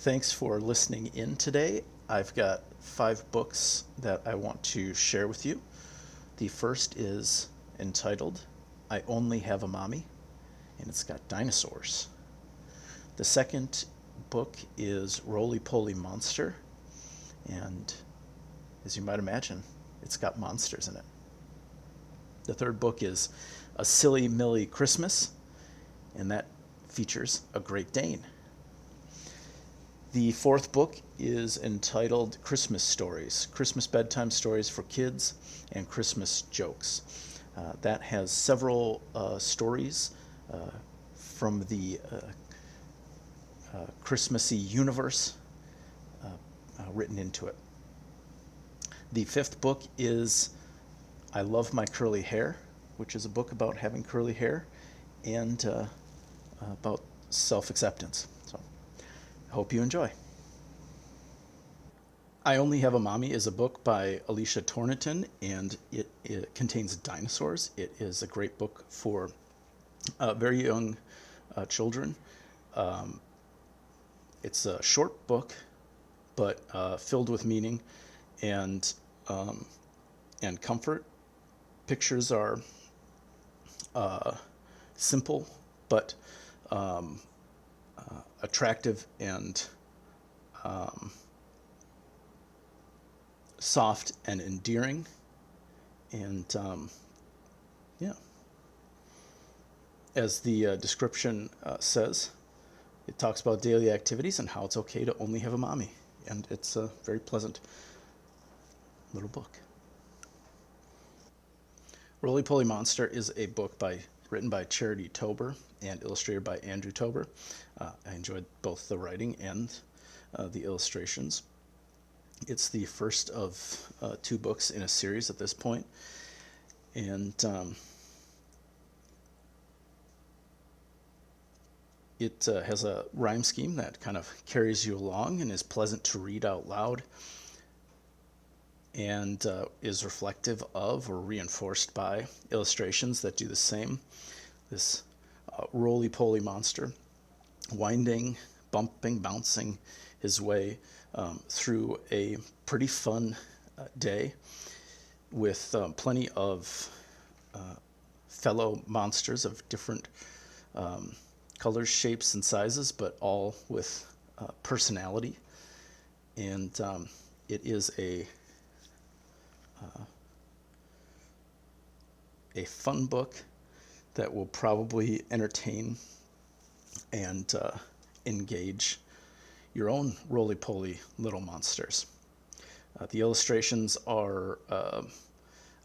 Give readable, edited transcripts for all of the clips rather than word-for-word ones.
Thanks for listening in today. I've got 5 books that I want to share with you. The first is entitled I Only Have a Mommy, and it's got dinosaurs. The second book is Roly-Poly Monster, and as you might imagine, it's got monsters in it. The third book is A Silly Millie Christmas, and that features a Great Dane. The fourth book is entitled Christmas Stories, Christmas Bedtime Stories for Kids and Christmas Jokes. That has several stories from the Christmassy universe written into it. The fifth book is I Love My Curly Hair, which is a book about having curly hair and about self-acceptance. So I hope you enjoy. I Only Have a Mommy is a book by Alicia Tornington, and it contains dinosaurs. It is a great book for very young children. It's a short book, but filled with meaning and comfort. Pictures are simple, but attractive and soft and endearing. And yeah, as the description says, it talks about daily activities and how it's okay to only have a mommy. And it's a very pleasant little book. Roly-Poly Monster is a book written by Charity Tober and illustrated by Andrew Tober. I enjoyed both the writing and the illustrations. It's the first of 2 books in a series at this point, and it has a rhyme scheme that kind of carries you along and is pleasant to read out loud, and is reflective of or reinforced by illustrations that do the same. This roly-poly monster winding, bumping, bouncing his way through a pretty fun day with plenty of fellow monsters of different colors, shapes, and sizes, but all with personality. And it is a fun book that will probably entertain and engage your own roly-poly little monsters. The illustrations are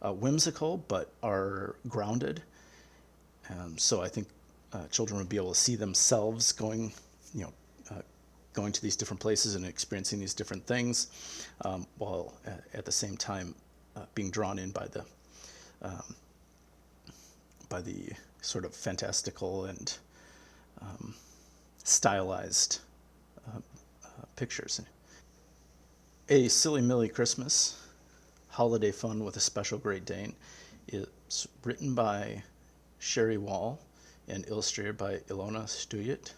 whimsical but are grounded, so I think children would be able to see themselves going to these different places and experiencing these different things, while at the same time being drawn in by the sort of fantastical and stylized pictures. A Silly Millie Christmas, holiday fun with a special Great Dane. It's written by Sherry Wall and illustrated by Ilona Stuyet.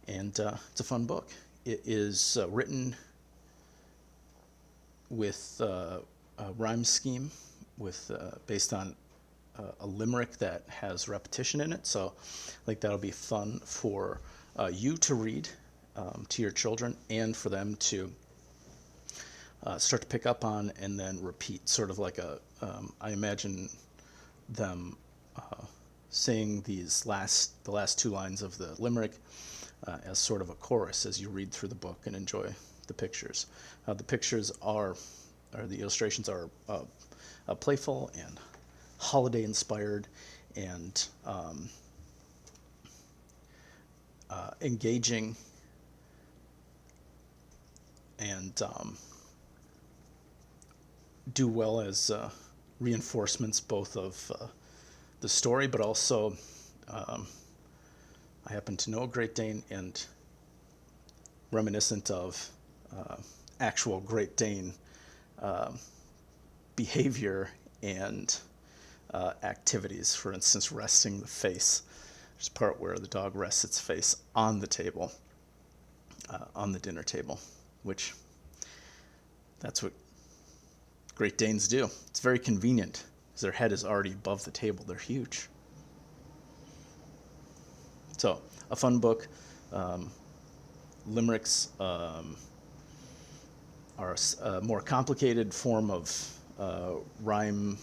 And it's a fun book. It is written with a rhyme scheme based on a limerick that has repetition in it. So that'll be fun for you to read to your children, and for them to start to pick up on and then repeat, sort of like I imagine them saying the last 2 lines of the limerick as sort of a chorus as you read through the book and enjoy the pictures. The pictures the illustrations are playful and holiday inspired and engaging, and do well as reinforcements both of the story, but also I happen to know a Great Dane, and reminiscent of actual Great Dane behavior and activities. For instance, resting the face. There's a part where the dog rests its face on the table. on the dinner table, which that's what Great Danes do. It's very convenient because their head is already above the table. They're huge. So, a fun book. Limericks are a more complicated form of rhyme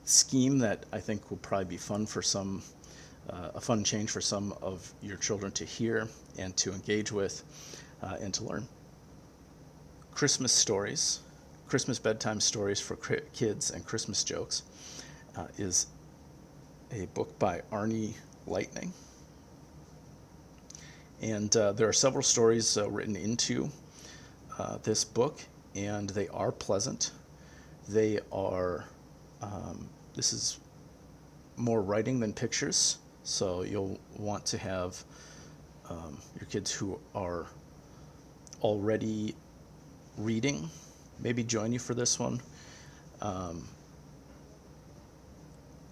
scheme that I think will probably be fun for some, a fun change for some of your children to hear and to engage with and to learn. Christmas stories, Christmas bedtime stories for kids and Christmas jokes is a book by Arnie Lightning. And there are several stories written into this book, and they are pleasant. They are, this is more writing than pictures, so you'll want to have your kids who are already reading maybe join you for this one.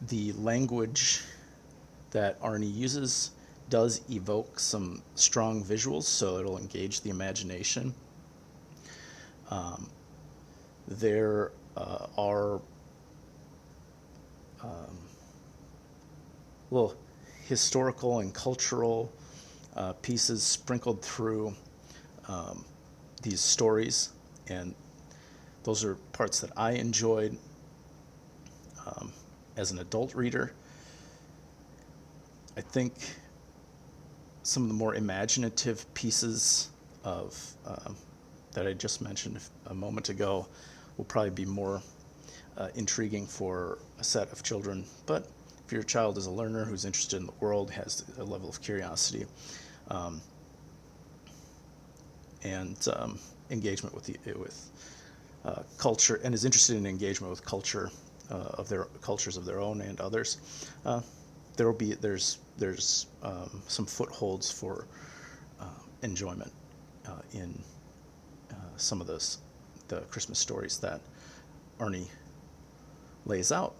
The language that Arnie uses does evoke some strong visuals, so it'll engage the imagination. There are little historical and cultural pieces sprinkled through these stories, and those are parts that I enjoyed as an adult reader. I think some of the more imaginative pieces of that I just mentioned a moment ago will probably be more intriguing for a set of children. But if your child is a learner who's interested in the world, has a level of curiosity and engagement with culture, and is interested in engagement with culture of their cultures of their own and others, there's some footholds for enjoyment in some of the Christmas stories that Arnie lays out.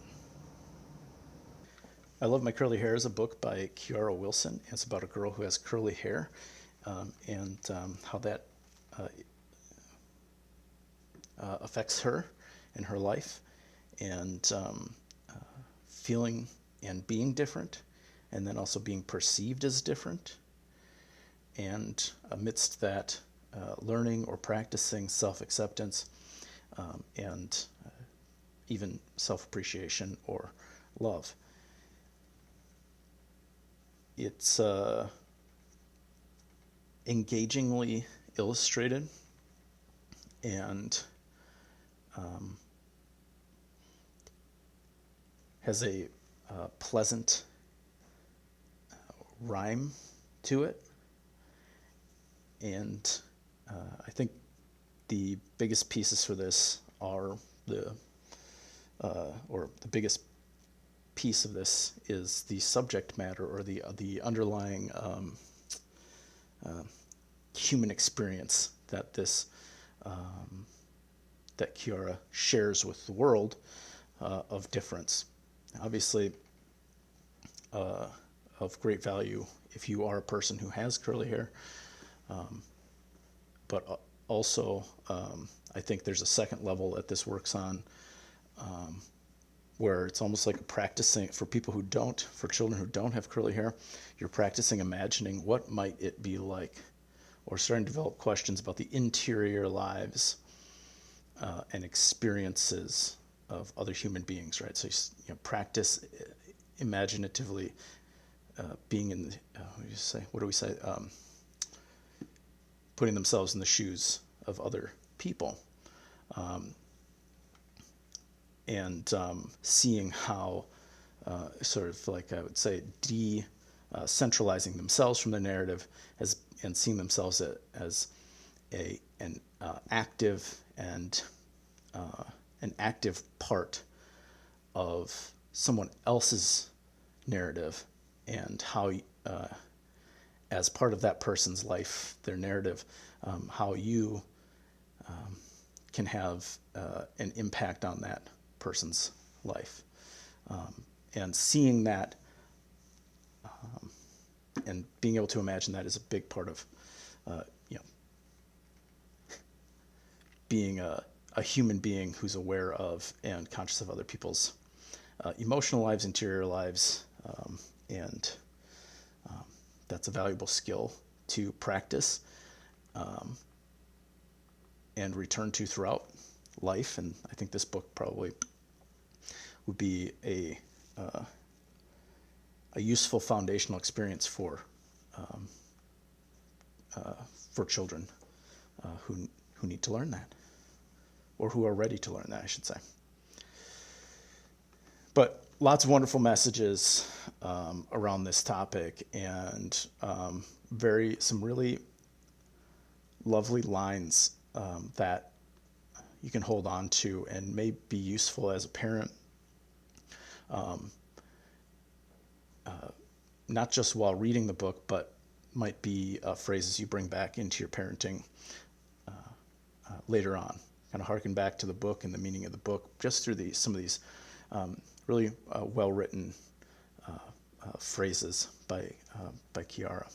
I Love My Curly Hair is a book by Kiara Wilson. It's about a girl who has curly hair and how that affects her in her life, and feeling and being different, and then also being perceived as different, and amidst that learning or practicing self-acceptance and even self-appreciation or love. It's engagingly illustrated and has a pleasant rhyme to it. And I think the biggest pieces for this are the biggest piece of this is the subject matter, or the underlying human experience that that Kiara shares with the world of difference. Obviously, of great value if you are a person who has curly hair, but also I think there's a second level that this works on, where it's almost like practicing for children who don't have curly hair. You're practicing imagining what might it be like, or starting to develop questions about the interior lives and experiences of other human beings, right? So you practice imaginatively being in what do we say? Putting themselves in the shoes of other people, and seeing how sort of like I would say centralizing themselves from the narrative and seeing themselves as an active and an active part of someone else's narrative, and how as part of that person's life, their narrative, how you can have an impact on that person's life, and seeing that and being able to imagine that is a big part of being a human being who's aware of and conscious of other people's emotional lives, interior lives, and that's a valuable skill to practice and return to throughout life. And I think this book probably would be a useful foundational experience for children who need to learn that, or who are ready to learn that, I should say. But lots of wonderful messages around this topic, and some really lovely lines that you can hold on to and may be useful as a parent, not just while reading the book, but might be phrases you bring back into your parenting later on. Kind of harken back to the book and the meaning of the book just through some of these really well-written phrases by Kiara.